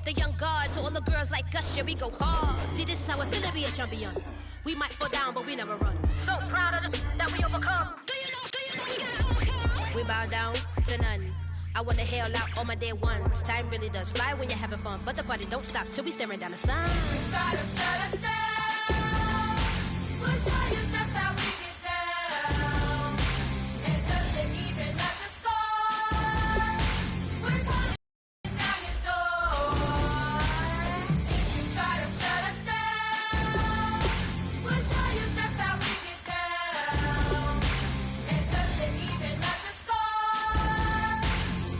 The young guard to all the girls like us, yeah, we go hard. See, this is how it feel to be a champion. We might fall down, but we never run. So proud of that we overcome. Do you know we gotta overcome? We bow down to none. I wanna hail out all my day ones. Time really does fly when you're having fun, but the party don't stop till we staring down the sun. You try to shut us down. We'll show you just how we get down. And just to even up the score, we're calling down your door. If you try to shut us down, we'll show you just how we get down. And just to even up the score,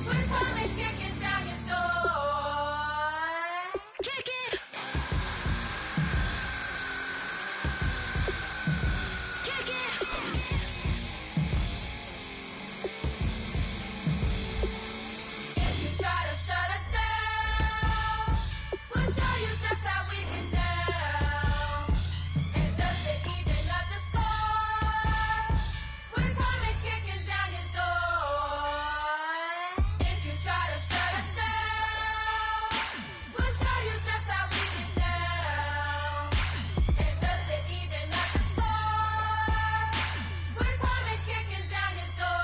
we're coming kicking down your door. Kick it! Kick it! If you try to shut us down, we'll show you just how we get down. And just to even up the score, we're coming kicking down your door. If you try to shut us down, we'll show you just how we get down. And just to even up the score, we're coming kicking down your door.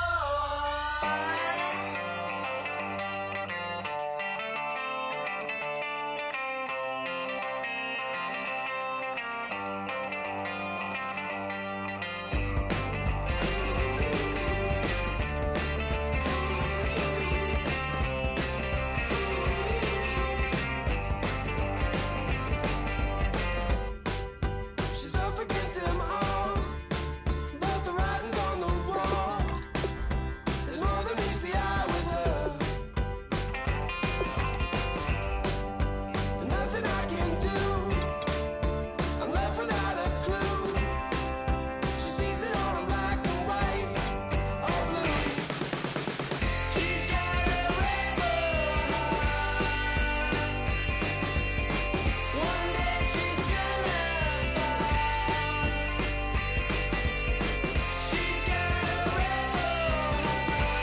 She's up against them all, but the writing's on the wall. There's more than meets the eye with her, and nothing I can do. I'm left without a clue. She sees it all in black and white or blue. She's got a rebel heart. One day she's gonna fall. She's got a rebel heart.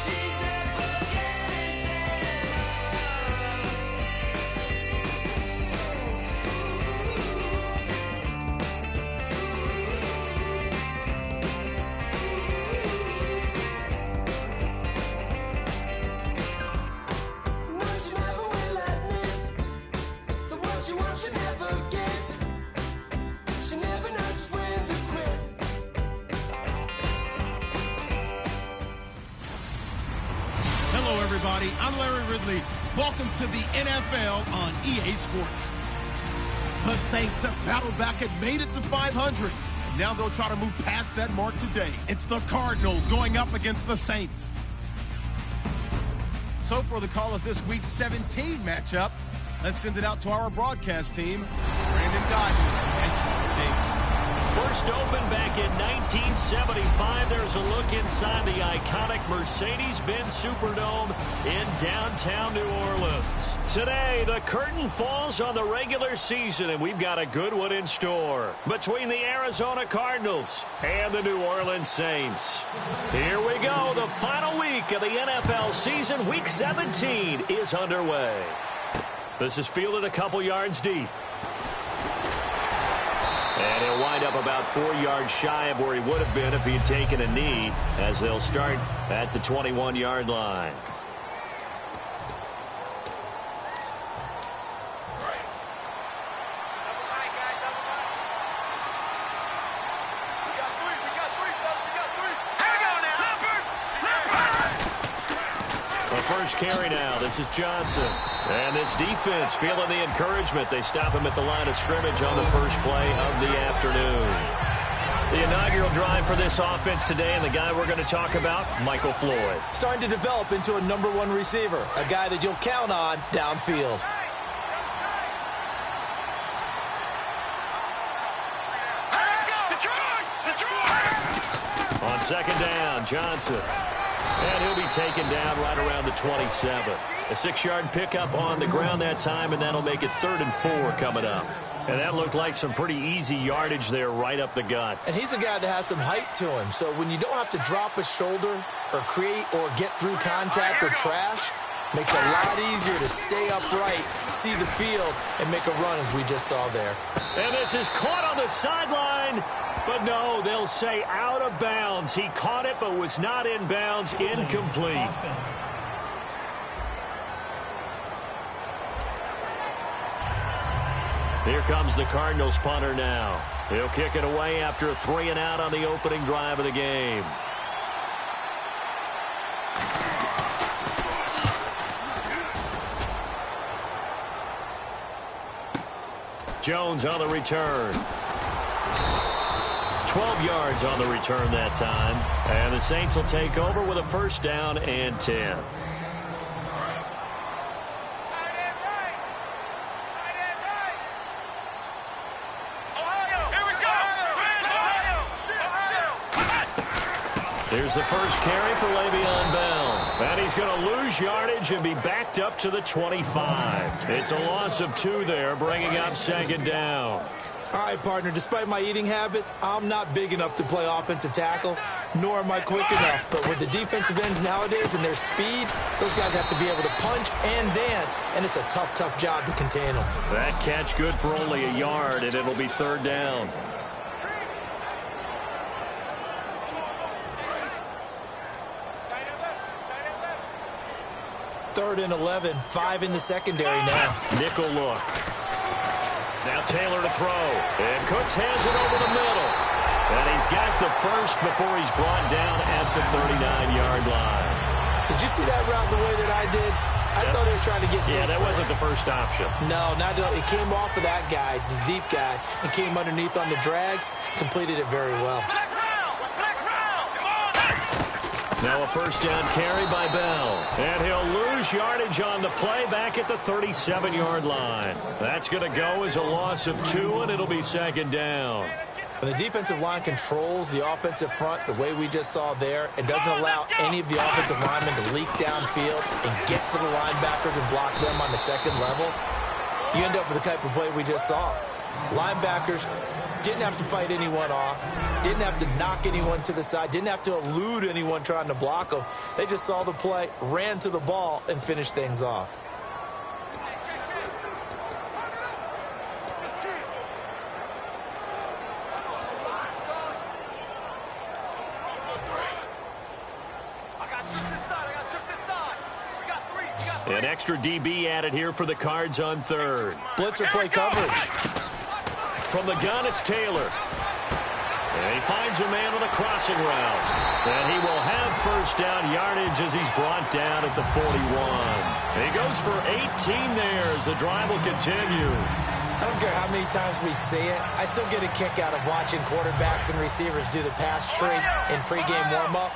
She's up against them all. No, she never will admit that what she wants she never get. She never knows just when to quit. Hello, everybody. I'm Larry Ridley. Welcome to the NFL on EA Sports. The Saints have battled back and made it to 500. Now they'll try to move past that mark today. It's the Cardinals going up against the Saints. So for the call of this week's 17 matchup, let's send it out to our broadcast team, Brandon Godwin and Trevor Davis. First opened back in 1975. There's a look inside the iconic Mercedes-Benz Superdome in downtown New Orleans. Today, the curtain falls on the regular season, and we've got a good one in store between the Arizona Cardinals and the New Orleans Saints. Here we go. The final week of the NFL season, Week 17, is underway. This is fielded a couple yards deep. And he'll wind up about 4 yards shy of where he would have been if he had taken a knee, as they'll start at the 21-yard line. First carry now. This is Johnson. And this defense feeling the encouragement. They stop him at the line of scrimmage on the first play of the afternoon. The inaugural drive for this offense today, and the guy we're going to talk about, Michael Floyd. Starting to develop into a #1 receiver, a guy that you'll count on downfield. On second down, Johnson. And he'll be taken down right around the 27. A 6-yard pickup on the ground that time, and that'll make it 3rd and 4 coming up. And that looked like some pretty easy yardage there right up the gut. And he's a guy that has some height to him, so when you don't have to drop a shoulder or create or get through contact or trash, Makes it a lot easier to stay upright, see the field, and make a run as we just saw there. And this is caught on the sideline. But no, they'll say out of bounds. He caught it but was not in bounds. Incomplete. Here comes the Cardinals punter now. He'll kick it away after a 3-and-out on the opening drive of the game. Jones on the return. 12 yards on the return that time. And the Saints will take over with a 1st down and 10. Here's the first carry for Le'Veon Bell. And he's going to lose yardage and be backed up to the 25. It's a loss of 2 there, bringing up 2nd down. All right, partner, despite my eating habits, I'm not big enough to play offensive tackle, nor am I quick enough. But with the defensive ends nowadays and their speed, those guys have to be able to punch and dance, and it's a tough, tough job to contain them. That catch good for only a yard, and it'll be 3rd down. Third and 11, 5 in the secondary now. Nickel look. Now Taylor to throw. And Cooks has it over the middle. And he's got the first before he's brought down at the 39-yard line. Did you see that route the way that I did? I thought he was trying to get deep. Yeah, that wasn't the first option. No, not at all. It came off of that guy, the deep guy, and came underneath on the drag. Completed it very well. Now a 1st down carry by Bell. And he'll lose yardage on the play back at the 37-yard line. That's going to go as a loss of 2, and it'll be 2nd down. When the defensive line controls the offensive front the way we just saw there, it doesn't allow any of the offensive linemen to leak downfield and get to the linebackers and block them on the 2nd level. You end up with the type of play we just saw. Linebackers didn't have to fight anyone off, didn't have to knock anyone to the side, didn't have to elude anyone trying to block them. They just saw the play, ran to the ball, and finished things off. An extra DB added here for the Cards on 3rd. Blitzer play coverage. From the gun, it's Taylor. And he finds a man on a crossing route. And he will have 1st down yardage as he's brought down at the 41. He goes for 18 there as the drive will continue. I don't care how many times we see it. I still get a kick out of watching quarterbacks and receivers do the pass tree in pregame warm-up.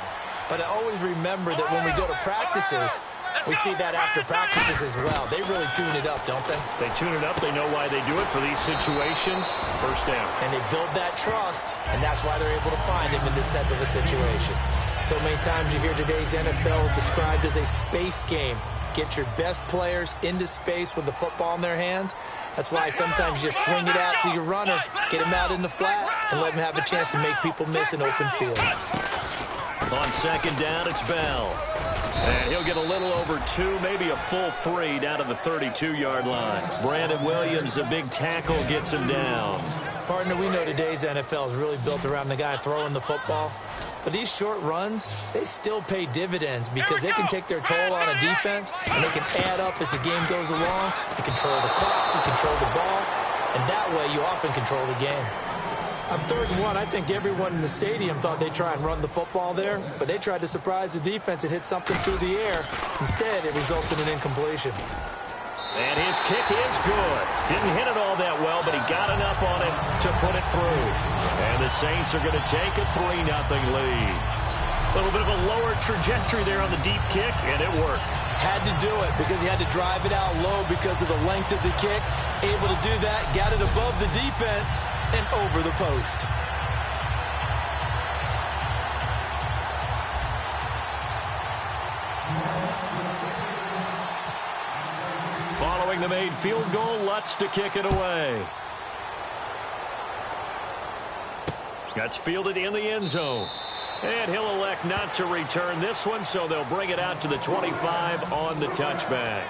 But I always remember that when we go to practices, we see that after practices as well. They really tune it up, don't they? They tune it up. They know why they do it for these situations. 1st down. And they build that trust, and that's why they're able to find him in this type of a situation. So many times you hear today's NFL described as a space game. Get your best players into space with the football in their hands. That's why sometimes you just swing it out to your runner, get him out in the flat, and let him have a chance to make people miss an open field. On 2nd down, it's Bell. And he'll get a little over 2, maybe a full 3 down to the 32-yard line. Brandon Williams, a big tackle, gets him down. Partner, we know today's NFL is really built around the guy throwing the football. But these short runs, they still pay dividends because they can take their toll on a defense, and they can add up as the game goes along. They control the clock, you control the ball, and that way you often control the game. On 3rd and 1, I think everyone in the stadium thought they'd try and run the football there, but they tried to surprise the defense and hit something through the air. Instead, it results in an incompletion. And his kick is good. Didn't hit it all that well, but he got enough on it to put it through. And the Saints are going to take a 3-0 lead. A little bit of a lower trajectory there on the deep kick, and it worked. Had to do it because he had to drive it out low because of the length of the kick. Able to do that, got it above the defense and over the post. Following the made field goal, Lutz to kick it away. That's fielded in the end zone. And he'll elect not to return this one, so they'll bring it out to the 25 on the touchback.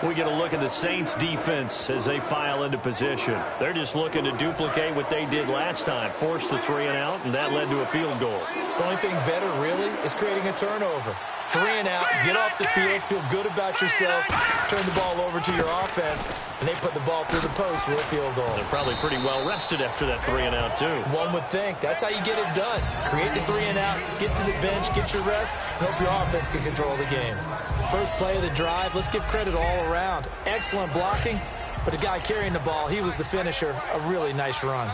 We get a look at the Saints defense as they file into position. They're just looking to duplicate what they did last time, force the 3 and out, and that led to a field goal. The only thing better, really, is creating a turnover. 3 and out, get off the field, feel good about yourself, turn the ball over to your offense, and they put the ball through the post for a field goal. They're probably pretty well rested after that 3 and out, too. One would think. That's how you get it done. Create the 3 and outs, get to the bench, get your rest, and hope your offense can control the game. First play of the drive, let's give credit all around. Excellent blocking, but the guy carrying the ball, he was the finisher. A really nice run.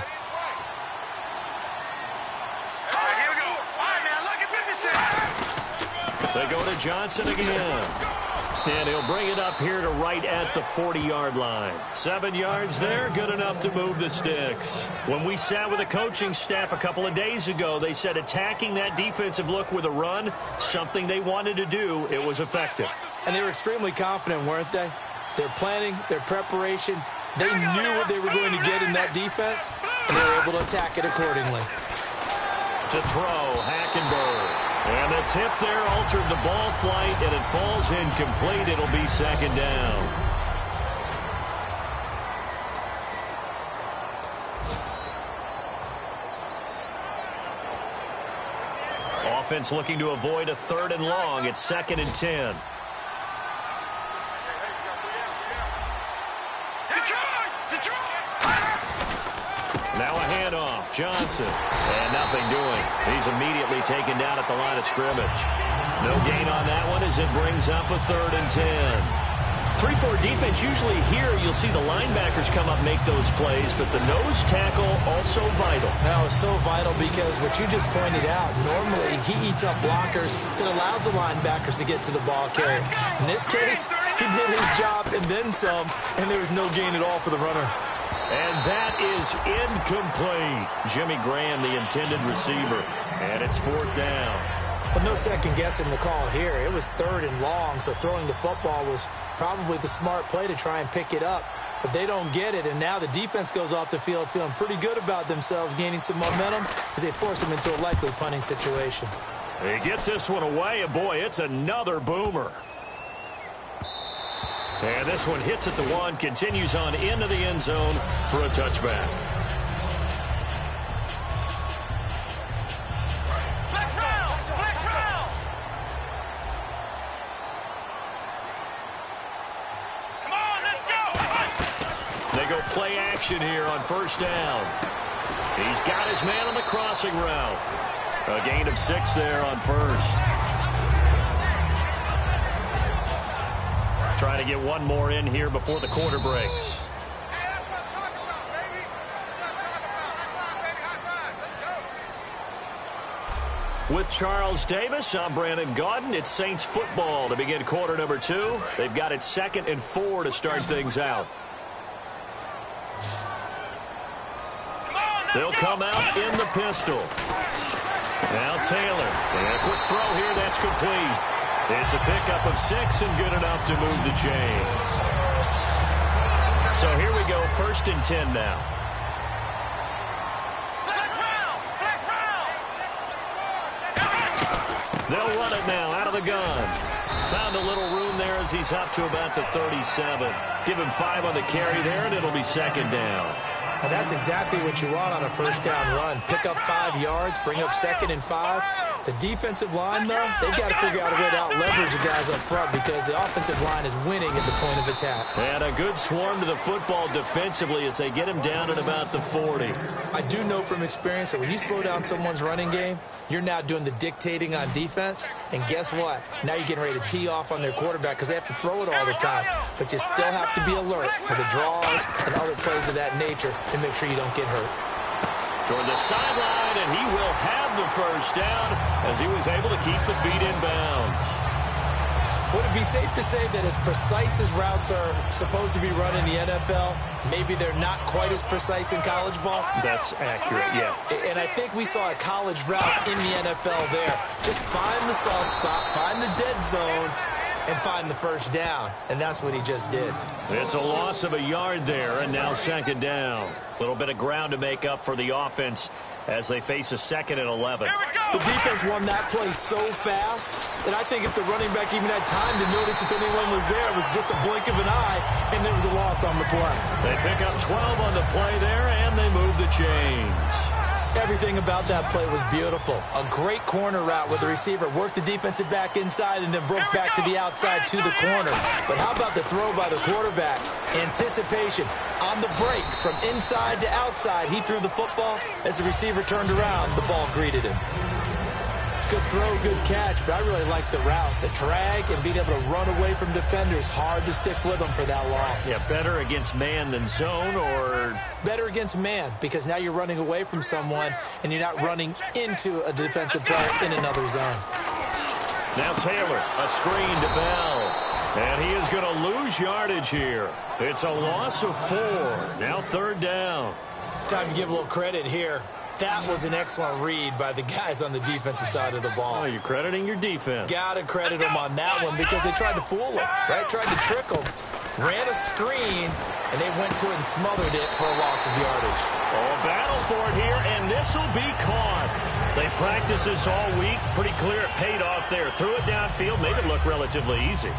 They go to Johnson again. And he'll bring it up here to right at the 40-yard line. 7 yards there, good enough to move the sticks. When we sat with the coaching staff a couple of days ago, they said attacking that defensive look with a run, something they wanted to do, it was effective. And they were extremely confident, weren't they? Their planning, their preparation, they knew what they were going to get in that defense, and they were able to attack it accordingly. To throw, Hackenberg. And the tip there altered the ball flight, and it falls incomplete. It'll be second down. Offense looking to avoid a 3rd and long. It's 2nd and 10. Now a handoff, Johnson, and nothing doing. He's immediately taken down at the line of scrimmage. No gain on that one as it brings up a 3rd and 10. 3-4 defense, usually here you'll see the linebackers come up make those plays, but the nose tackle also vital. Now, it's so vital because what you just pointed out, normally he eats up blockers that allows the linebackers to get to the ball carrier. In this case, he did his job and then some, and there was no gain at all for the runner. And that is incomplete. Jimmy Graham, the intended receiver. And it's 4th down. But no second guessing the call here. It was 3rd and long, so throwing the football was probably the smart play to try and pick it up. But they don't get it, and now the defense goes off the field feeling pretty good about themselves, gaining some momentum as they force them into a likely punting situation. He gets this one away, and boy, it's another boomer. And this one hits at the 1, continues on into the end zone for a touchback. Come on, let's go. They go play action here on 1st down. He's got his man on the crossing route. A gain of 6 there on 1st. Trying to get one more in here before the quarter breaks. With Charles Davis, I'm Brandon Gaudin. It's Saints football to begin quarter number 2. They've got it 2nd and 4 to start things out. They'll come out in the pistol. Now Taylor. And a quick throw here. That's complete. It's a pickup of 6 and good enough to move the chains. So here we go, 1st and 10 now. They'll run it now out of the gun. Found a little room there as he's up to about the 37. Give him 5 on the carry there, and it'll be 2nd down. And that's exactly what you want on a 1st down run. Pick up 5 yards, bring up 2nd and 5. The defensive line, though, they've got to figure out a way to out-leverage the guys up front because the offensive line is winning at the point of attack. And a good swarm to the football defensively as they get him down at about the 40. I do know from experience that when you slow down someone's running game, you're now doing the dictating on defense. And guess what? Now you're getting ready to tee off on their quarterback because they have to throw it all the time. But you still have to be alert for the draws and other plays of that nature to make sure you don't get hurt. Toward the sideline, and he will have the 1st down as he was able to keep the feet in bounds. Would it be safe to say that as precise as routes are supposed to be run in the NFL, maybe they're not quite as precise in college ball? That's accurate, yeah. And I think we saw a college route in the NFL there. Just find the soft spot, find the dead zone, and find the first down, and that's what he just did. It's a loss of a yard there, and now second down. A little bit of ground to make up for the offense as they face a 2nd and 11. The defense won that play so fast that I think if the running back even had time to notice if anyone was there, it was just a blink of an eye, and there was a loss on the play. They pick up 12 on the play there, and they move the chains. Everything about that play was beautiful. A great corner route where the receiver worked the defensive back inside and then broke back to the outside to the corner. But how about the throw by the quarterback? Anticipation on the break from inside to outside. He threw the football. As the receiver turned around, the ball greeted him. Good throw, good catch, but I really like the route. The drag and being able to run away from defenders. Hard to stick with them for that long. Yeah, better against man than zone, or? Better against man, because now you're running away from someone and you're not running into a defensive player in another zone. Now Taylor, a screen to Bell. And he is going to lose yardage here. It's a loss of 4. Now 3rd down. Time to give a little credit here. That was an excellent read by the guys on the defensive side of the ball. Oh, you're crediting your defense. Got to credit them on that one because they tried to fool them, right? Tried to trick them. Ran a screen, and they went to it and smothered it for a loss of yardage. Oh, battle for it here, and this will be caught. They practiced this all week. Pretty clear it paid off there. Threw it downfield, made it look relatively easy.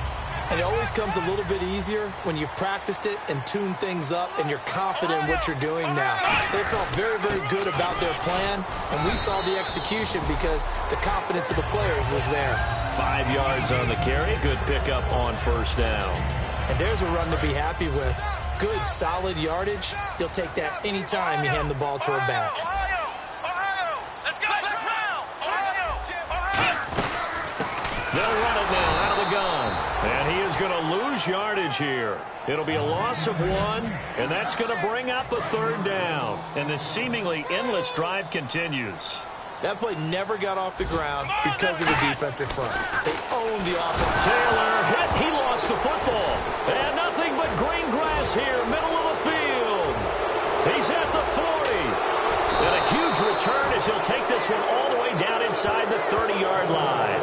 And it always comes a little bit easier when you've practiced it and tuned things up and you're confident in what you're doing now. They felt very, very good about their plan, and we saw the execution because the confidence of the players was there. 5 yards on the carry. Good pickup on 1st down. And there's a run to be happy with. Good, solid yardage. You'll take that any time you hand the ball to a back. They'll run it now out of the gun. And he is going to lose yardage here. It'll be a loss of 1, and that's going to bring up a 3rd down. And this seemingly endless drive continues. That play never got off the ground because of the defensive front. They owned the offense. Taylor hit. He lost the football. And nothing but green grass here, middle of the field. He's at the 40. And a huge return as he'll take this one all the way down inside the 30-yard line.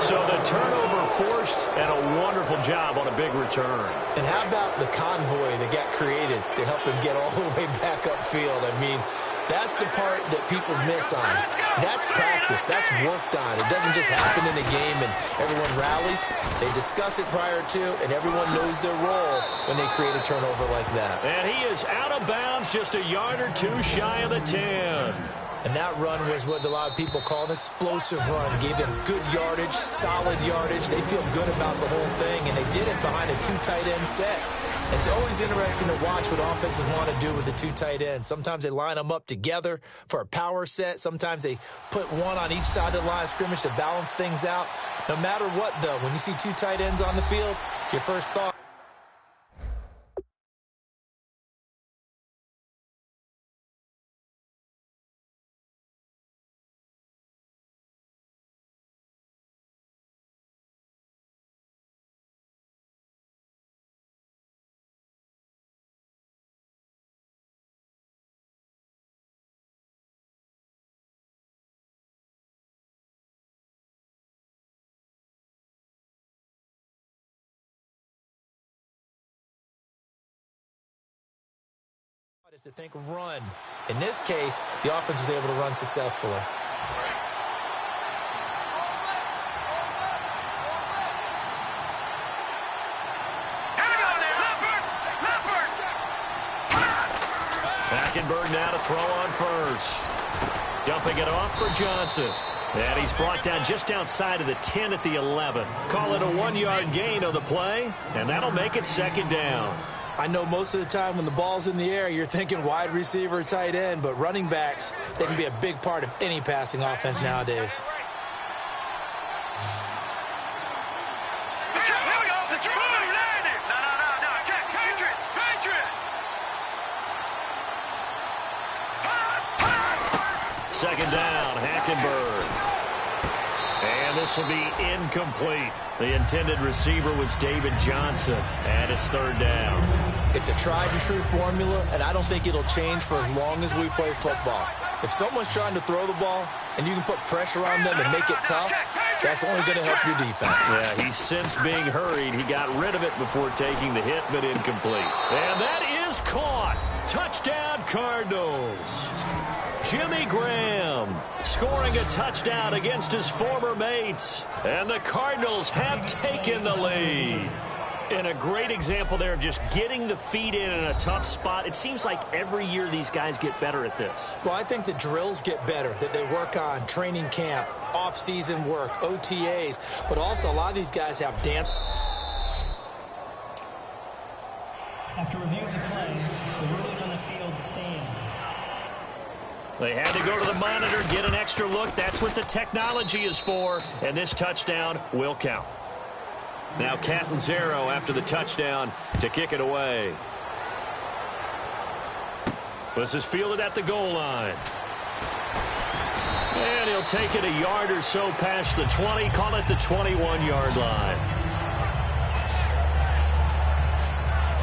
So the turnover forced, and a wonderful job on a big return. And how about the convoy that got created to help him get all the way back upfield? I mean, that's the part that people miss on. That's practice. That's worked on. It doesn't just happen in a game and everyone rallies. They discuss it prior to, and everyone knows their role when they create a turnover like that. And he is out of bounds, just a yard or 2 shy of the 10. And that run was what a lot of people call an explosive run. Gave them good yardage, solid yardage. They feel good about the whole thing, and they did it behind a 2 tight end set. It's always interesting to watch what offenses want to do with the 2 tight ends. Sometimes they line them up together for a power set. Sometimes they put one on each side of the line of scrimmage to balance things out. No matter what, though, when you see 2 tight ends on the field, your first thought. Is to think run. In this case, the offense was able to run successfully. Hackenberg now to throw on first. Dumping it off for Johnson. And he's brought down just outside of the 10 at the 11. Call it a 1-yard gain on the play, and that'll make it 2nd down. I know most of the time when the ball's in the air, you're thinking wide receiver, tight end, but running backs, they can be a big part of any passing offense nowadays. Second down, Hackenberg. And this will be incomplete. The intended receiver was David Johnson, and it's 3rd down. It's a tried-and-true formula, and I don't think it'll change for as long as we play football. If someone's trying to throw the ball, and you can put pressure on them and make it tough, that's only going to help your defense. Yeah, he's since being hurried. He got rid of it before taking the hit, but incomplete. And that is caught. Touchdown, Cardinals. Jimmy Graham scoring a touchdown against his former mates. And the Cardinals have taken the lead. And a great example there of just getting the feet in a tough spot. It seems like every year these guys get better at this. Well, I think the drills get better that they work on, training camp, off-season work, OTAs, but also a lot of these guys have dance. After reviewing the play, the ruling on the field stands. They had to go to the monitor, get an extra look. That's what the technology is for, and this touchdown will count. Now Catanzaro after the touchdown to kick it away. This is fielded at the goal line. And he'll take it a yard or so past the 20, call it the 21-yard line.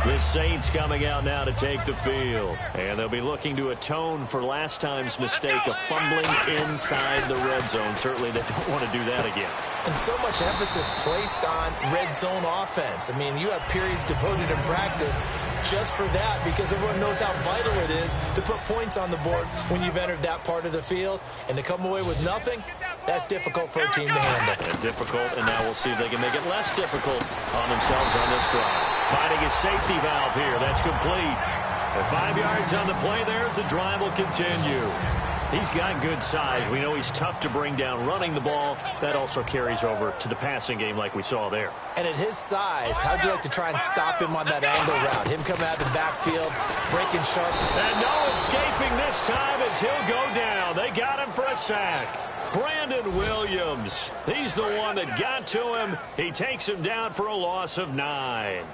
The Saints coming out now to take the field. And they'll be looking to atone for last time's mistake of fumbling inside the red zone. Certainly they don't want to do that again. And so much emphasis placed on red zone offense. I mean, you have periods devoted in practice just for that because everyone knows how vital it is to put points on the board when you've entered that part of the field. And to come away with nothing, that's difficult for a team to handle. And difficult, and now we'll see if they can make it less difficult on themselves on this drive. Finding his safety valve here. That's complete. And 5 yards on the play there as the drive will continue. He's got good size. We know he's tough to bring down running the ball. That also carries over to the passing game like we saw there. And at his size, how'd you like to try and stop him on that angle route? Him coming out of the backfield, breaking sharp. And no escaping this time as he'll go down. They got him for a sack. Brandon Williams. He's the one that got to him. He takes him down for a loss of 9.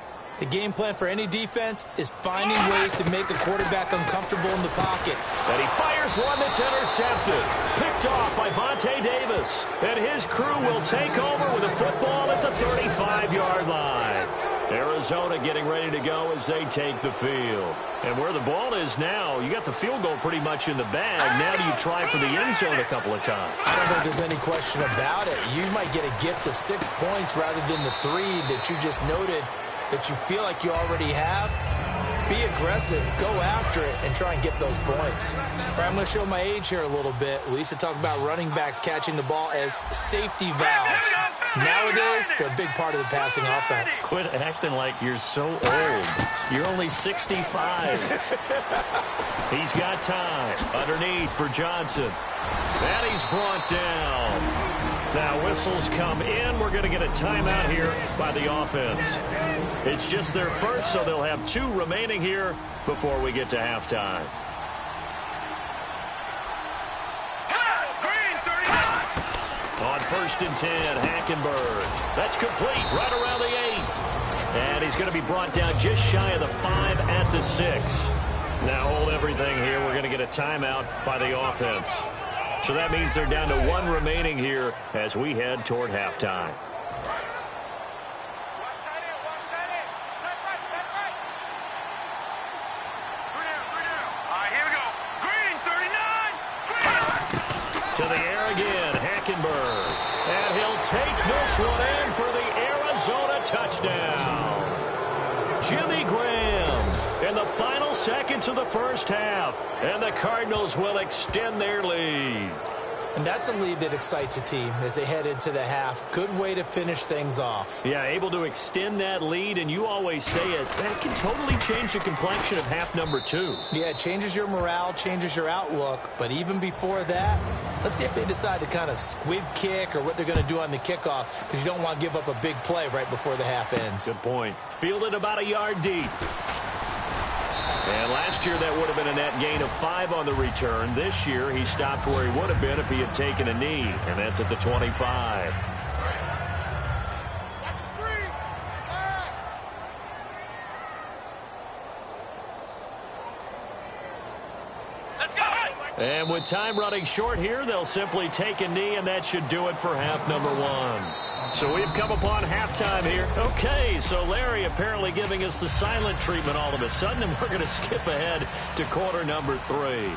The game plan for any defense is finding ways to make a quarterback uncomfortable in the pocket. And he fires one that's intercepted. Picked off by Vontae Davis. And his crew will take over with a football at the 35-yard line. Arizona getting ready to go as they take the field. And where the ball is now, you got the field goal pretty much in the bag. Now do you try for the end zone a couple of times? I don't think there's any question about it. You might get a gift of 6 points rather than the 3 that you just noted that you feel like you already have. Be aggressive, go after it, and try and get those points. All right, I'm going to show my age here a little bit. We used to talk about running backs catching the ball as safety valves. Nowadays, they're a big part of the passing offense. Quit acting like you're so old. You're only 65. He's got time. Underneath for Johnson. And he's brought down. Now whistles come in. We're going to get a timeout here by the offense. It's just their first, so they'll have 2 remaining here before we get to halftime. On 1st and 10, Hackenberg. That's complete right around the 8. And he's going to be brought down just shy of the 5 at the 6. Now hold everything here. We're going to get a timeout by the offense. So that means they're down to 1 remaining here as we head toward halftime. To the air again, Hackenberg. And he'll take this one in for the Arizona touchdown. Jimmy Graham in the final seconds of the first half. And the Cardinals will extend their lead. And that's a lead that excites a team as they head into the half. Good way to finish things off. Yeah, able to extend that lead, and you always say it, that can totally change the complexion of half number 2. Yeah, it changes your morale, changes your outlook. But even before that, let's see if they decide to kind of squib kick or what they're going to do on the kickoff, because you don't want to give up a big play right before the half ends. Good point. Fielded about a yard deep. And last year, that would have been a net gain of 5 on the return. This year, he stopped where he would have been if he had taken a knee, and that's at the 25. And with time running short here, they'll simply take a knee, and that should do it for half number 1. So we've come upon halftime here. Okay, so Larry apparently giving us the silent treatment all of a sudden, and we're going to skip ahead to quarter number 3.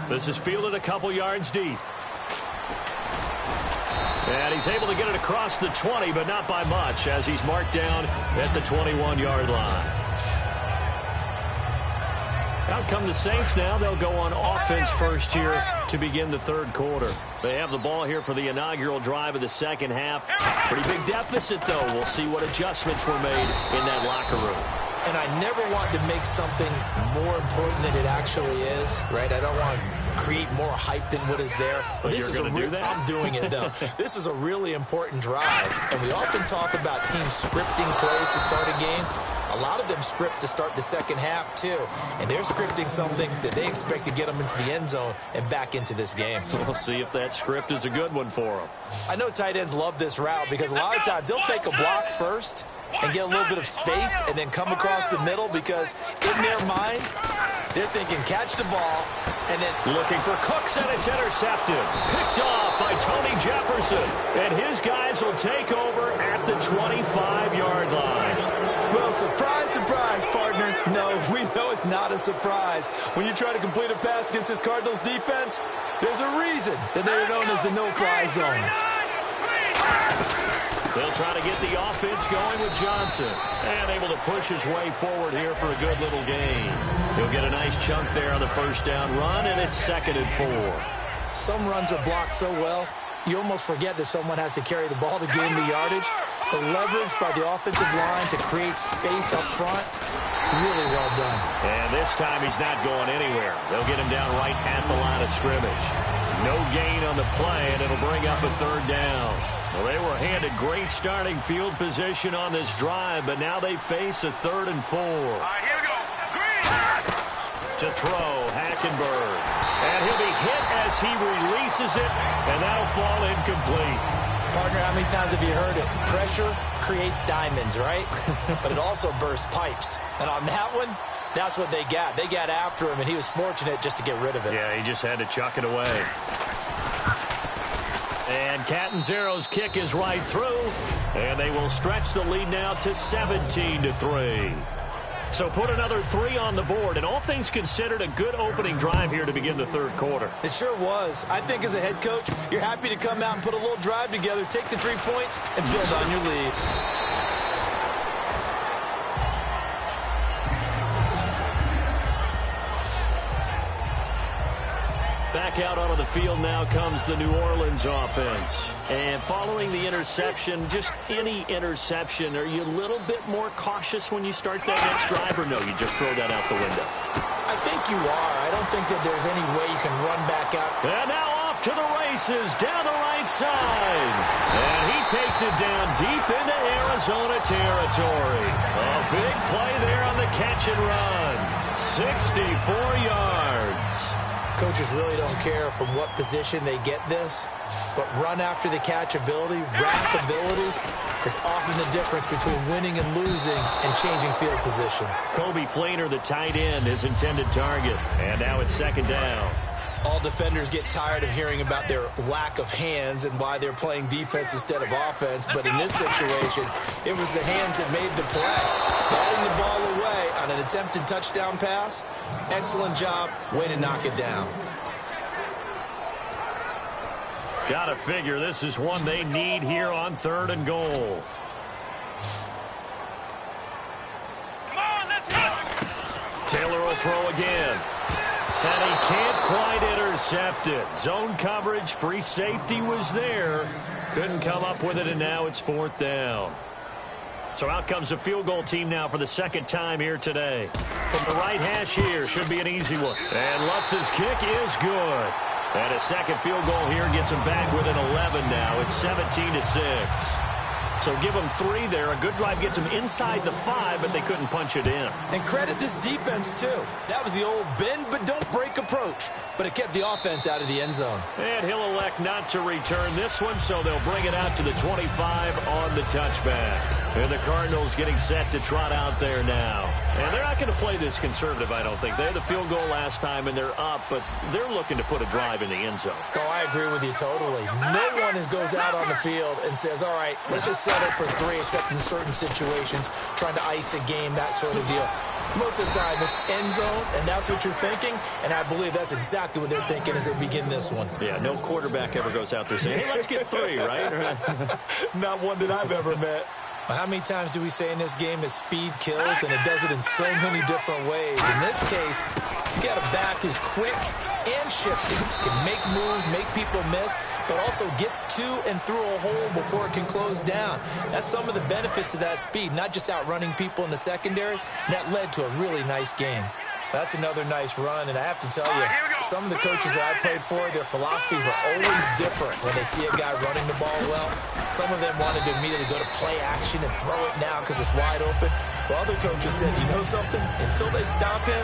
This is fielded a couple yards deep. And he's able to get it across the 20, but not by much, as he's marked down at the 21-yard line. Out come the Saints now. They'll go on offense first here to begin the third quarter. They have the ball here for the inaugural drive of the second half. Pretty big deficit, though. We'll see what adjustments were made in that locker room. And I never want to make something more important than it actually is, right? I don't want to create more hype than what is there. But you're going to do that? I'm doing it, though. This is a really important drive. And we often talk about teams scripting plays to start a game. A lot of them script to start the second half, too. And they're scripting something that they expect to get them into the end zone and back into this game. We'll see if that script is a good one for them. I know tight ends love this route because a lot of times they'll take a block first and get a little bit of space and then come across the middle because in their mind, they're thinking catch the ball and then looking for Cooks, and it's intercepted. Picked off by Tony Jefferson. And his guys will take over at the 25-yard line. Well, surprise, surprise, partner. No, we know it's not a surprise. When you try to complete a pass against this Cardinals defense, there's a reason that they're known as the no-fly zone. They'll try to get the offense going with Johnson. And able to push his way forward here for a good little gain. He'll get a nice chunk there on the first down run, and it's 2nd and 4. Some runs are blocked so well, you almost forget that someone has to carry the ball to gain the yardage. The leverage by the offensive line to create space up front, really well done. And this time he's not going anywhere. They'll get him down right at the line of scrimmage. No gain on the play, and it'll bring up a 3rd down. Well, they were handed great starting field position on this drive, but now they face a 3rd and 4. All right, here we go. Green. To throw, Hackenberg. And he'll be hit as he releases it, and that'll fall incomplete. Partner, how many times have you heard it? Pressure creates diamonds, right? But it also bursts pipes. And on that one, that's what they got. They got after him, and he was fortunate just to get rid of it. Yeah, he just had to chuck it away. And Catanzaro's kick is right through, and they will stretch the lead now to 17-3. So put another 3 on the board, and all things considered, a good opening drive here to begin the third quarter. It sure was. I think as a head coach, you're happy to come out and put a little drive together, take the 3 points, and build on your lead. Back out onto the field now comes the New Orleans offense. And following the interception, just any interception, are you a little bit more cautious when you start that next drive, or no, you just throw that out the window? I think you are. I don't think that there's any way you can run back out. And now off to the races down the right side. And he takes it down deep into Arizona territory. A big play there on the catch and run. 64 yards. Coaches really don't care from what position they get this, but run after the catch ability, rack ability, is often the difference between winning and losing and changing field position. Kobe Fleener, the tight end, his intended target. And now it's 2nd down. All defenders get tired of hearing about their lack of hands and why they're playing defense instead of offense. But in this situation, it was the hands that made the play. Batting the ball away on an attempted touchdown pass. Excellent job. Way to knock it down. Gotta figure this is one they need here on 3rd and goal. Come on, let's go. Taylor will throw again. And he can't quite intercept it. Zone coverage, free safety was there. Couldn't come up with it, and now it's 4th down. So out comes the field goal team now for the 2nd time here today. From the right hash here, should be an easy one. And Lutz's kick is good. And a second field goal here gets him back within 11 now. It's 17-6. So give them 3 there. A good drive gets them inside the 5, but they couldn't punch it in. And credit this defense, too. That was the old bend but don't break approach. But it kept the offense out of the end zone. And he'll elect not to return this one, so they'll bring it out to the 25 on the touchback. And the Cardinals getting set to trot out there now. And they're not going to play this conservative, I don't think. They had the field goal last time, and they're up, but they're looking to put a drive in the end zone. Oh, I agree with you totally. No one goes out on the field and says, all right, let's just settle for 3, except in certain situations, trying to ice a game, that sort of deal. Most of the time, it's end zone, and that's what you're thinking, and I believe that's exactly what they're thinking as they begin this one. Yeah, no quarterback ever goes out there saying, hey, let's get 3, right? Not one that I've ever met. How many times do we say in this game that speed kills, and it does it in so many different ways? In this case, you got a back who's quick and shifty, can make moves, make people miss, but also gets to and through a hole before it can close down. That's some of the benefits of that speed, not just outrunning people in the secondary. That led to a really nice game. That's another nice run, and I have to tell you, some of the coaches that I played for, their philosophies were always different when they see a guy running the ball well. Some of them wanted to immediately go to play action and throw it now because it's wide open. Well, other coaches said, you know something? Until they stop him,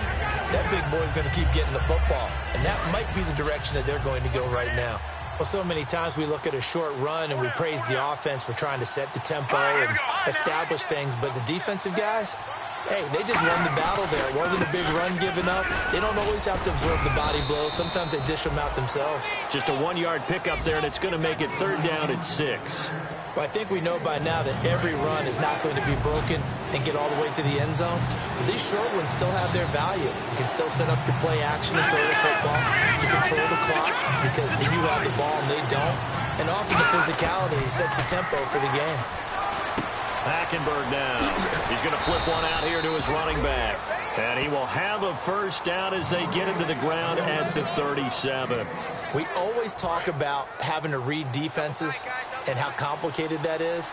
that big boy's going to keep getting the football, and that might be the direction that they're going to go right now. Well, so many times we look at a short run and we praise the offense for trying to set the tempo and establish things, but the defensive guys, hey, they just won the battle there. It wasn't a big run given up. They don't always have to absorb the body blows. Sometimes they dish them out themselves. Just a 1-yard pickup there, and it's going to make it 3rd down and 6. Well, I think we know by now that every run is not going to be broken and get all the way to the end zone. But these short ones still have their value. You can still set up your play action and throw the football. You control the clock because you have the ball and they don't. And often the physicality sets the tempo for the game. Hackenberg now. He's going to flip one out here to his running back. And he will have a 1st down as they get him to the ground at the 37. We always talk about having to read defenses and how complicated that is.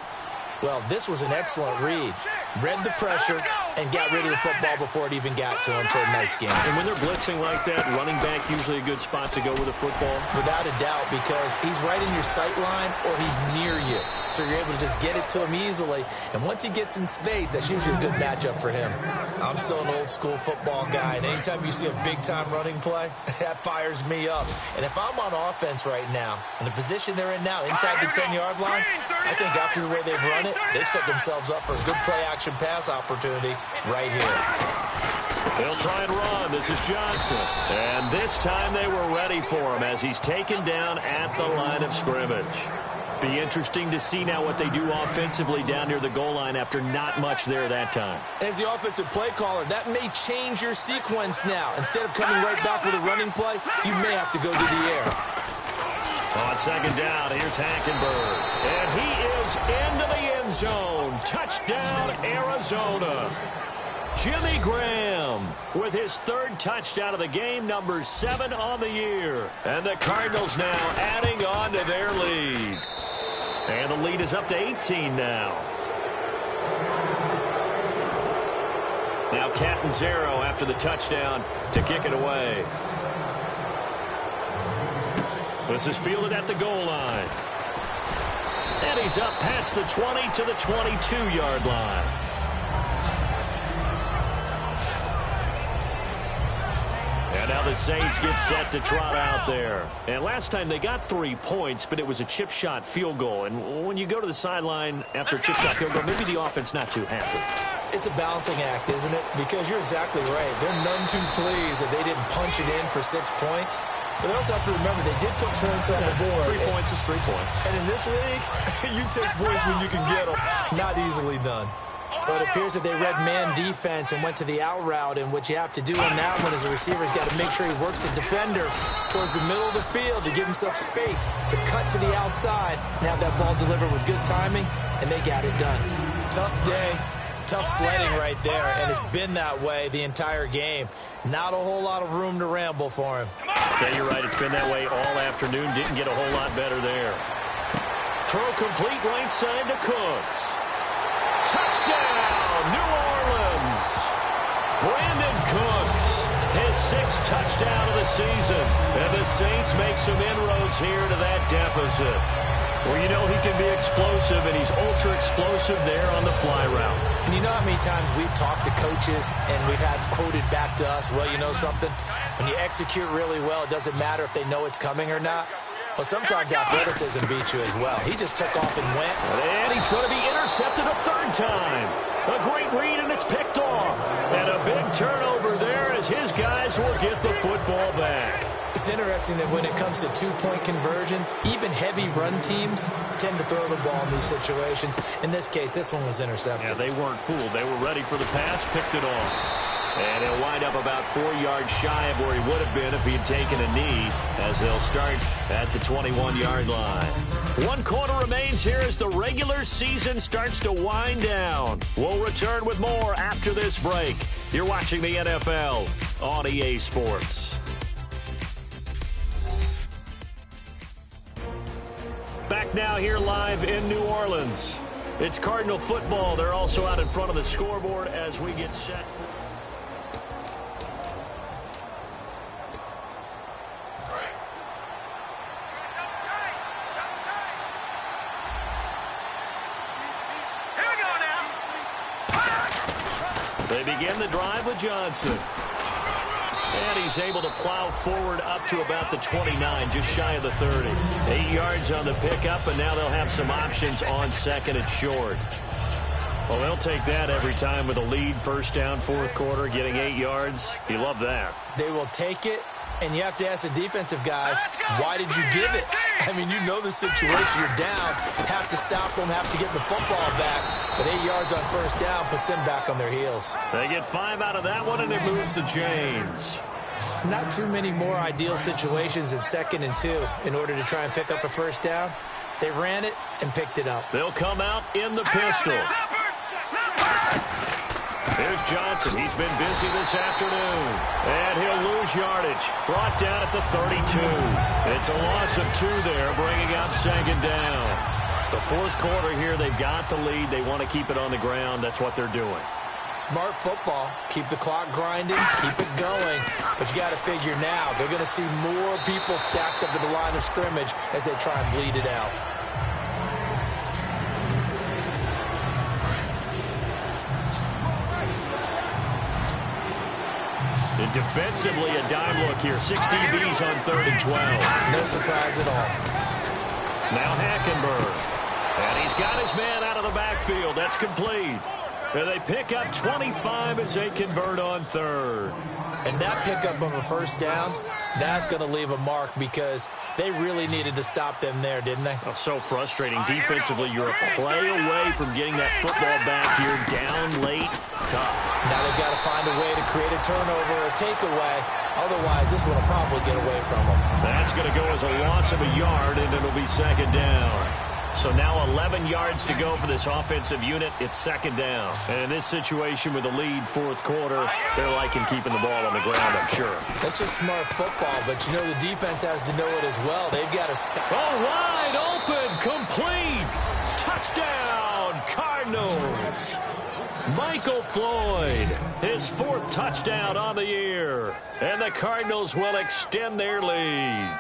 Well, this was an excellent read. Read the pressure and got rid of the football before it even got to him for a nice game. And when they're blitzing like that, running back usually a good spot to go with a football? Without a doubt, because he's right in your sight line or he's near you. So you're able to just get it to him easily. And once he gets in space, that's usually a good matchup for him. I'm still an old-school football guy, and anytime you see a big-time running play, that fires me up. And if I'm on offense right now, in the position they're in now, inside the 10-yard line, I think after the way they've run it, they've set themselves up for a good play-action pass opportunity right here. They'll try and run. This is Johnson. And this time they were ready for him as he's taken down at the line of scrimmage. Be interesting to see now what they do offensively down near the goal line after not much there that time. As the offensive play caller, that may change your sequence now. Instead of coming right back with a running play, you may have to go to the air. On 2nd down, here's Hackenberg. And he is into the end zone. Touchdown, Arizona. Jimmy Graham with his 3rd touchdown of the game, number 7 on the year. And the Cardinals now adding on to their lead. And the lead is up to 18 now. Now Catanzaro after the touchdown to kick it away. This is fielded at the goal line. And he's up past the 20 to the 22-yard line. And now the Saints get set to trot out there. And last time they got 3 points, but it was a chip shot field goal. And when you go to the sideline after a chip shot field goal, maybe the offense not too happy. It's a balancing act, isn't it? Because you're exactly right. They're none too pleased that they didn't punch it in for 6 points. But they also have to remember they did put points on the board. 3 points is 3 points. And in this league, you take points when you can get them. Not easily done. But it appears that they read man defense and went to the out route. And what you have to do on that one is the receiver's got to make sure he works the defender towards the middle of the field to give himself space to cut to the outside and have that ball delivered with good timing. And they got it done. Tough day. Tough sledding right there, and it's been that way the entire game. Not a whole lot of room to ramble for him. Yeah, you're right. It's been that way all afternoon. Didn't get a whole lot better there. Throw complete right side to Cooks. Touchdown, New Orleans. Brandon Cooks, his 6th touchdown of the season. And the Saints make some inroads here to that deficit. Well, you know he can be explosive, and he's ultra-explosive there on the fly route. And you know how many times we've talked to coaches and we've had quoted back to us, well, you know something? When you execute really well, it doesn't matter if they know it's coming or not. Well, sometimes athleticism beats you as well. He just took off and went. And he's going to be intercepted a 3rd time. A great read, and it's picked off. And a big turnover there as his guys will get the football back. It's interesting that when it comes to 2-point conversions, even heavy run teams tend to throw the ball in these situations. In this case, this one was intercepted. Yeah, they weren't fooled. They were ready for the pass, picked it off. And he'll wind up about 4 yards shy of where he would have been if he had taken a knee, as they'll start at the 21-yard line. 1 quarter remains here as the regular season starts to wind down. We'll return with more after this break. You're watching the NFL on EA Sports. Back now here live in New Orleans. It's Cardinal football. They're also out in front of the scoreboard as we get set for... They begin the drive with Johnson. And he's able to plow forward up to about the 29, just shy of the 30. 8 yards on the pickup, and now they'll have some options on second and short. Well, they'll take that every time with a lead, first down, fourth quarter, getting 8 yards. You love that. They will take it, and you have to ask the defensive guys, why did you give it? I mean, you know the situation. You're down, have to stop them, have to get the football back. But 8 yards on first down puts them back on their heels. They get 5 out of that one, and it moves the chains. Not too many more ideal situations in 2nd and 2 in order to try and pick up a first down. They ran it and picked it up. They'll come out in the pistol. Here's Johnson. He's been busy this afternoon. And he'll lose yardage. Brought down at the 32. It's a loss of 2 there, bringing up second down. The fourth quarter here, they've got the lead. They want to keep it on the ground. That's what they're doing. Smart football. Keep the clock grinding. Keep it going. But you got to figure now, they're going to see more people stacked up at the line of scrimmage as they try and bleed it out. And defensively, a dime look here. 6 DBs on 3rd and 12. No surprise at all. Now Hackenberg. And he's got his man out of the backfield. That's complete. And they pick up 25 as they convert on 3rd. And that pickup of a first down, that's going to leave a mark because they really needed to stop them there, didn't they? Oh, so frustrating. Defensively, you're a play away from getting that football back here. Down late, tough. Now they've got to find a way to create a turnover or takeaway. Otherwise, this one will probably get away from them. That's going to go as a loss of a yard, and it'll be second down. So now 11 yards to go for this offensive unit. It's second down. And in this situation with the lead, fourth quarter, they're liking keeping the ball on the ground, I'm sure. That's just smart football, but you know the defense has to know it as well. They've got to stop. Oh, wide open, complete. Touchdown, Cardinals. Michael Floyd, his 4th touchdown on the year. And the Cardinals will extend their lead.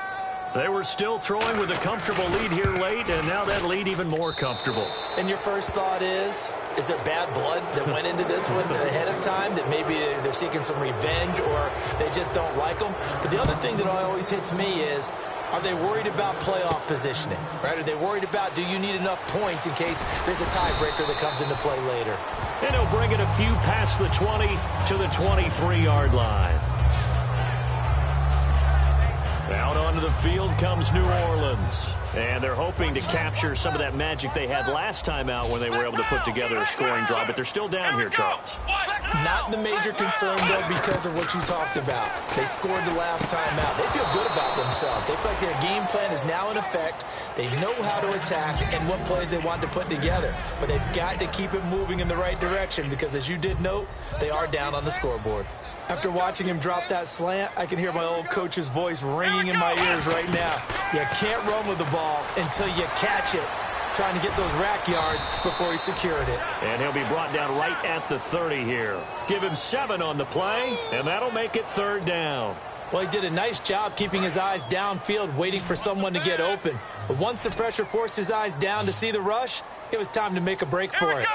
They were still throwing with a comfortable lead here late, and now that lead even more comfortable. And your first thought is there bad blood that went into this one ahead of time, that maybe they're seeking some revenge or they just don't like them? But the other thing that always hits me is, are they worried about playoff positioning? Right? Are they worried about, do you need enough points in case there's a tiebreaker that comes into play later? And he'll bring it a few past the 20 to the 23-yard line. Out onto the field comes New Orleans. And they're hoping to capture some of that magic they had last time out when they were able to put together a scoring drive. But they're still down here, Charles. Not the major concern, though, because of what you talked about. They scored the last time out. They feel good about themselves. They feel like their game plan is now in effect. They know how to attack and what plays they want to put together. But they've got to keep it moving in the right direction because, as you did note, they are down on the scoreboard. After watching him drop that slant, I can hear my old coach's voice ringing in my ears right now. You can't run with the ball until you catch it. Trying to get those rack yards before he secured it. And he'll be brought down right at the 30 here. Give him 7 on the play, and that'll make it 3rd down. Well, he did a nice job keeping his eyes downfield, waiting for someone to get open. But once the pressure forced his eyes down to see the rush, it was time to make a break for it.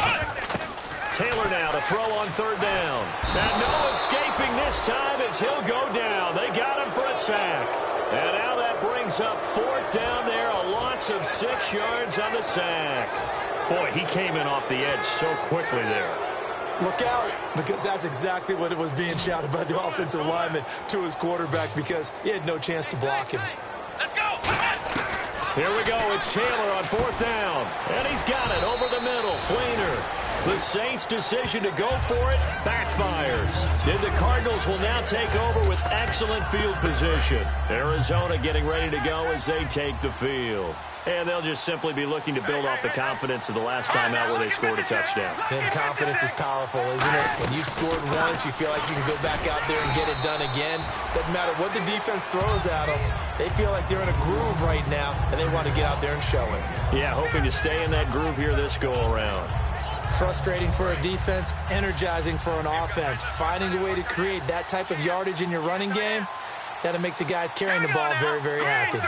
Taylor now to throw on 3rd down. And no escaping this time as he'll go down. They got him for a sack. And now that brings up 4th down there, a loss of 6 yards on the sack. Boy, he came in off the edge so quickly there. Look out, because that's exactly what it was being shouted by the offensive lineman to his quarterback because he had no chance to block him. Let's go. Here we go. It's Taylor on 4th down. And he's got it over the middle. Fleener. The Saints' decision to go for it backfires. And the Cardinals will now take over with excellent field position. Arizona getting ready to go as they take the field. And they'll just simply be looking to build off the confidence of the last time out where they scored a touchdown. And confidence is powerful, isn't it? When you've scored once, you feel like you can go back out there and get it done again. Doesn't matter what the defense throws at them. They feel like they're in a groove right now, and they want to get out there and show it. Yeah, hoping to stay in that groove here this go-around. Frustrating for a defense, energizing for an offense. Finding a way to create that type of yardage in your running game, that'll make the guys carrying the ball very, very happy.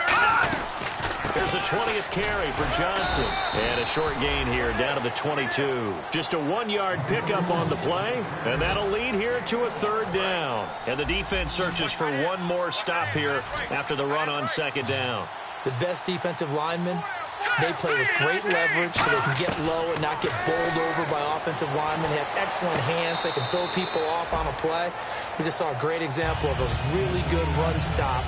There's a 20th carry for Johnson. And a short gain here down to the 22. Just a 1-yard pickup on the play, and that'll lead here to a 3rd down. And the defense searches for one more stop here after the run on 2nd down. The best defensive linemen, they play with great leverage so they can get low and not get bowled over by offensive linemen. They have excellent hands. They can throw people off on a play. We just saw a great example of a really good run stop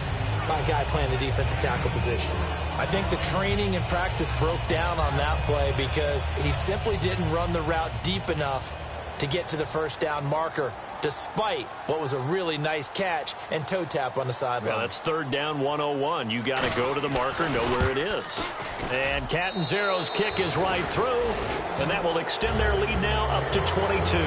by a guy playing the defensive tackle position. I think the training and practice broke down on that play because he simply didn't run the route deep enough to get to the 1st down marker, despite what was a really nice catch and toe tap on the sideline. Well, that's 3rd down 101. You got to go to the marker, know where it is. And Catanzaro's kick is right through, and that will extend their lead now up to 22.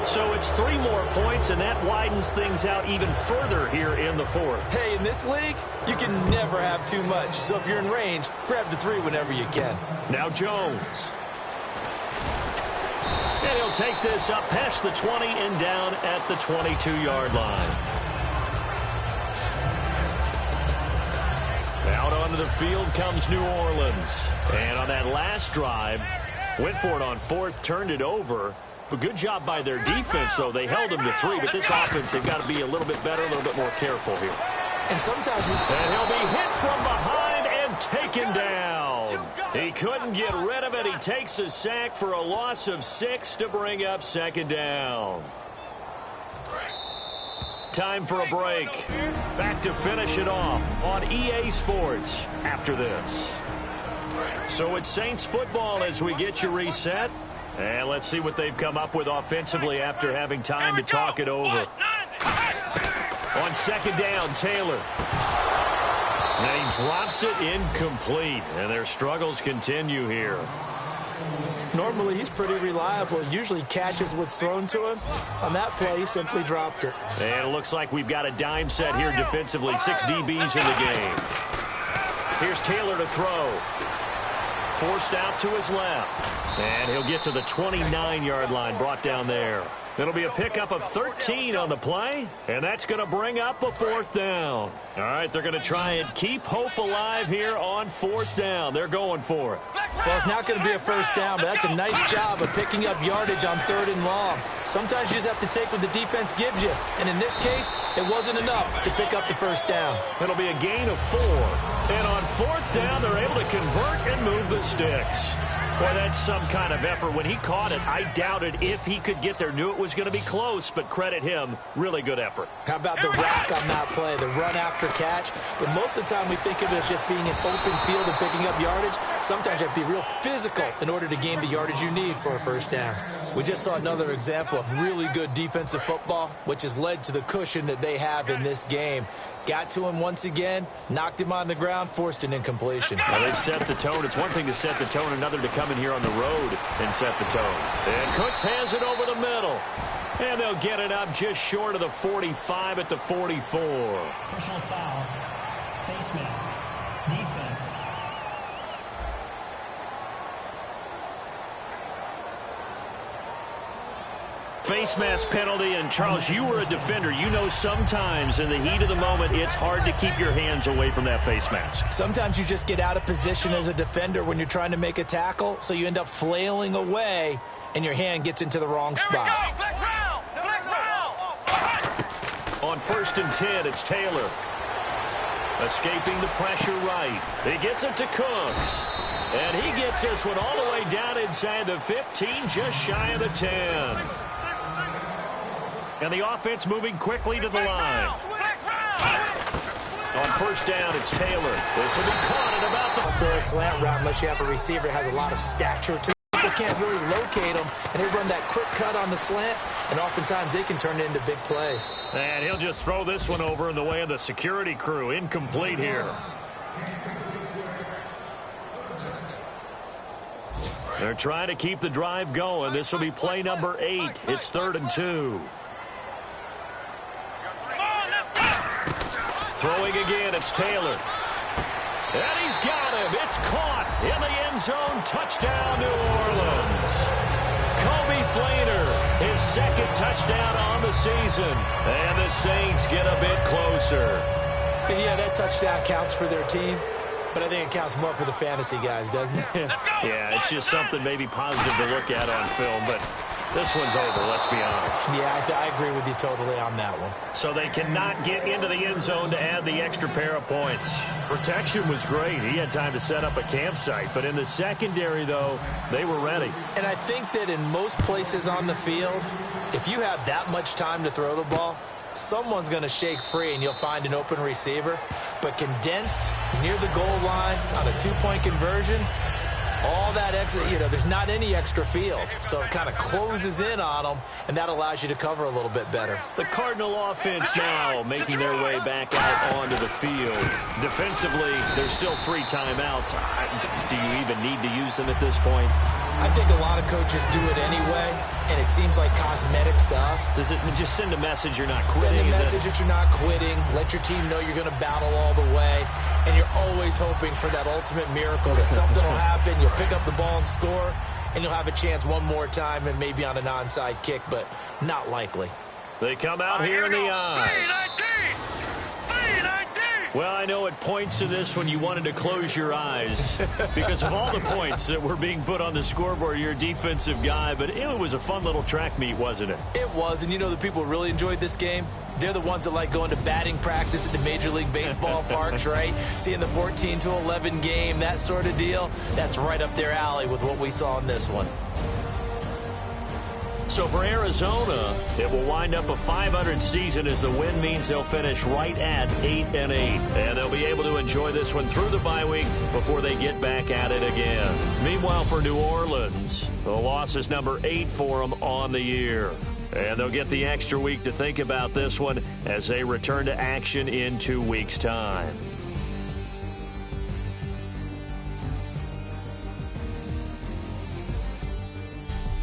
So it's 3 more points, and that widens things out even further here in the 4th. Hey, in this league, you can never have too much. So if you're in range, grab the 3 whenever you can. Now Jones. And he'll take this up past the 20 and down at the 22-yard line. Out onto the field comes New Orleans. And on that last drive, went for it on 4th, turned it over. But good job by their defense, though. They held them to 3, but this offense, they've got to be a little bit better, a little bit more careful here. And sometimes and he'll be hit from behind and taken down. He couldn't get rid of it. He takes a sack for a loss of 6 to bring up 2nd down. Time for a break. Back to finish it off on EA Sports after this. So it's Saints football as we get you reset. And let's see what they've come up with offensively after having time to talk it over. On 2nd down, Taylor. And he drops it incomplete. And their struggles continue here. normally he's pretty reliable. Usually catches what's thrown to him. On that play, he simply dropped it. And it looks like we've got a dime set here defensively. 6 DBs in the game. Here's Taylor to throw. Forced out to his left. And he'll get to the 29-yard line, brought down there. It'll be a pickup of 13 on the play, and that's going to bring up a 4th down. All right, they're going to try and keep hope alive here on 4th down. They're going for it. Well, it's not going to be a 1st down, but that's a nice job of picking up yardage on 3rd and long. Sometimes you just have to take what the defense gives you, and in this case, it wasn't enough to pick up the 1st down. It'll be a gain of 4, and on 4th down, they're able to convert and move the sticks. Boy, that's some kind of effort. When he caught it, I doubted if he could get there. Knew it was going to be close, but credit him. Really good effort. How about the rack on that play, the run after catch? But most of the time we think of it as just being an open field and picking up yardage. Sometimes you have to be real physical in order to gain the yardage you need for a 1st down. We just saw another example of really good defensive football, which has led to the cushion that they have in this game. Got to him once again, knocked him on the ground, forced an incompletion. Now they've set the tone. It's one thing to set the tone, another to come in here on the road and set the tone. And Cooks has it over the middle. And they'll get it up just short of the 45 at the 44. Personal foul. Face mask. Defense. Face mask penalty, and Charles, you were a defender. You know sometimes in the heat of the moment, it's hard to keep your hands away from that face mask. Sometimes you just get out of position as a defender when you're trying to make a tackle, so you end up flailing away, and your hand gets into the wrong spot. On 1st and 10, it's Taylor. Escaping the pressure right. He gets it to Cooks. And he gets this one all the way down inside the 15, just shy of the 10. And the offense moving quickly to the line. On 1st down, it's Taylor. This will be caught at about the... To a slant route unless you have a receiver that has a lot of stature to it. The can't really locate them, and they run that quick cut on the slant, and oftentimes they can turn it into big plays. And he'll just throw this one over in the way of the security crew. Incomplete here. They're trying to keep the drive going. This will be play number 8. It's 3rd and 2. Throwing again, it's Taylor. And he's got him. It's caught in the end zone. Touchdown, New Orleans. Kobe Fleener, his 2nd touchdown on the season. And the Saints get a bit closer. And yeah, that touchdown counts for their team, but I think it counts more for the fantasy guys, doesn't it? Yeah, it's just something maybe positive to look at on film, but this one's over, let's be honest. Yeah, I agree with you totally on that one. So they cannot get into the end zone to add the extra pair of points. Protection was great. He had time to set up a campsite, but in the secondary, though, they were ready. And I think that in most places on the field, if you have that much time to throw the ball, someone's going to shake free and you'll find an open receiver. But condensed near the goal line on a 2-point conversion, all that extra, there's not any extra field. So it kind of closes in on them, and that allows you to cover a little bit better. The Cardinal offense now making their way back out onto the field. Defensively, there's still 3 timeouts. Do you even need to use them at this point? I think a lot of coaches do it anyway, and it seems like cosmetics to us. Does it just send a message you're not quitting? Send a message that you're not quitting. Let your team know you're going to battle all the way, and you're always hoping for that ultimate miracle that something will happen. You'll pick up the ball and score, and you'll have a chance one more time and maybe on an onside kick, but not likely. They come out here in the eye. Well, I know at points in this one you wanted to close your eyes because of all the points that were being put on the scoreboard. You're a defensive guy, but it was a fun little track meet, wasn't it? It was, and the people who really enjoyed this game? They're the ones that like going to batting practice at the Major League Baseball parks, right? Seeing the 14-11 game, that sort of deal. That's right up their alley with what we saw in this one. So for Arizona, it will wind up a .500 season as the win means they'll finish right at 8-8. And they'll be able to enjoy this one through the bye week before they get back at it again. Meanwhile, for New Orleans, the loss is number 8 for them on the year. And they'll get the extra week to think about this one as they return to action in 2 weeks' time.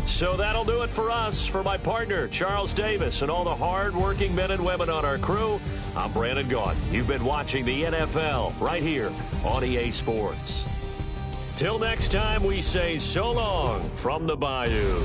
So that'll do it for us. For my partner, Charles Davis, and all the hard-working men and women on our crew, I'm Brandon Gaudin. You've been watching the NFL right here on EA Sports. Till next time, we say so long from the Bayou.